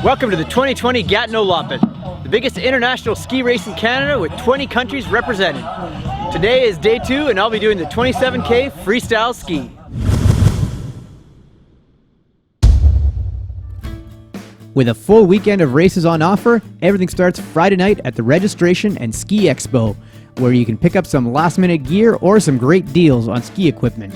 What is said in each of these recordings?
Welcome to the 2020 Gatineau Loppet, the biggest international ski race in Canada with 20 countries represented. Today is day 2 and I'll be doing the 27K freestyle ski. With a full weekend of races on offer, everything starts Friday night at the Registration and Ski Expo, where you can pick up some last-minute gear or some great deals on ski equipment.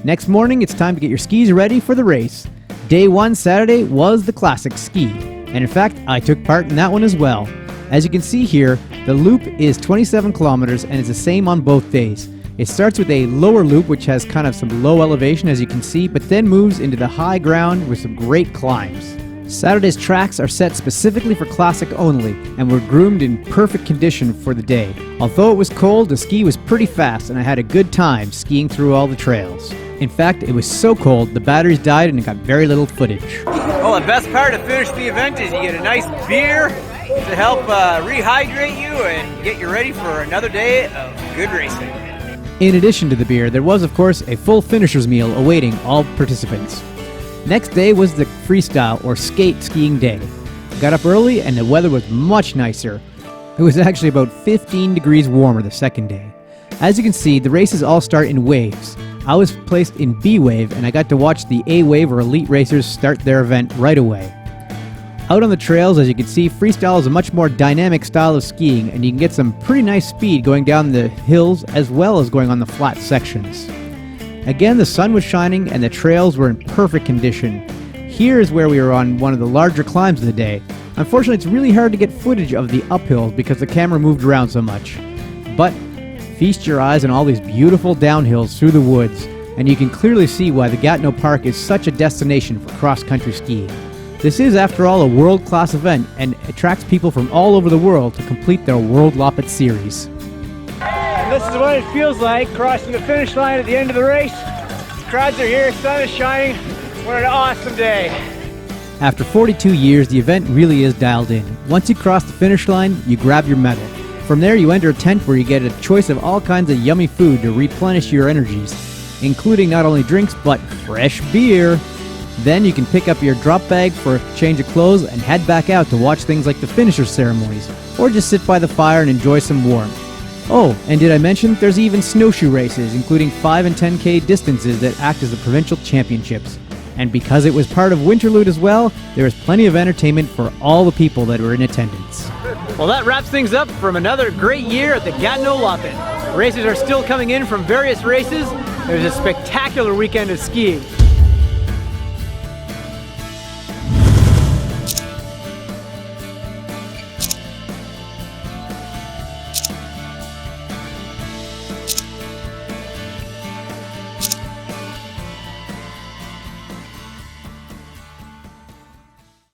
Next morning, it's time to get your skis ready for the race. Day 1 Saturday was the classic ski, and in fact, I took part in that one as well. As you can see here, the loop is 27 kilometers and it's the same on both days. It starts with a lower loop which has kind of some low elevation as you can see, but then moves into the high ground with some great climbs. Saturday's tracks are set specifically for classic only and were groomed in perfect condition for the day. Although it was cold, the ski was pretty fast and I had a good time skiing through all the trails. In fact, it was so cold, the batteries died and it got very little footage. Well, the best part to finish the event is you get a nice beer to help rehydrate you and get you ready for another day of good racing. In addition to the beer, there was of course a full finisher's meal awaiting all participants. Next day was the freestyle or skate skiing day. Got up early and the weather was much nicer. It was actually about 15 degrees warmer the second day. As you can see, the races all start in waves. I was placed in B wave and I got to watch the A wave or elite racers start their event right away. Out on the trails, as you can see, freestyle is a much more dynamic style of skiing and you can get some pretty nice speed going down the hills as well as going on the flat sections. Again, the sun was shining and the trails were in perfect condition. Here is where we were on one of the larger climbs of the day. Unfortunately, it's really hard to get footage of the uphills because the camera moved around so much. But feast your eyes on all these beautiful downhills through the woods, and you can clearly see why the Gatineau Park is such a destination for cross-country skiing. This is, after all, a world-class event and attracts people from all over the world to complete their World Loppet series. And this is what it feels like crossing the finish line at the end of the race. The crowds are here, sun is shining. What an awesome day. After 42 years, the event really is dialed in. Once you cross the finish line, you grab your medal. From there, you enter a tent where you get a choice of all kinds of yummy food to replenish your energies, including not only drinks, but fresh beer. Then you can pick up your drop bag for a change of clothes and head back out to watch things like the finisher ceremonies, or just sit by the fire and enjoy some warmth. Oh, and did I mention there's even snowshoe races, including 5 and 10K distances that act as the provincial championships. And because it was part of Winterlude as well, there was plenty of entertainment for all the people that were in attendance. Well, that wraps things up from another great year at the Gatineau Loppet. Racers are still coming in from various races. There's a spectacular weekend of skiing.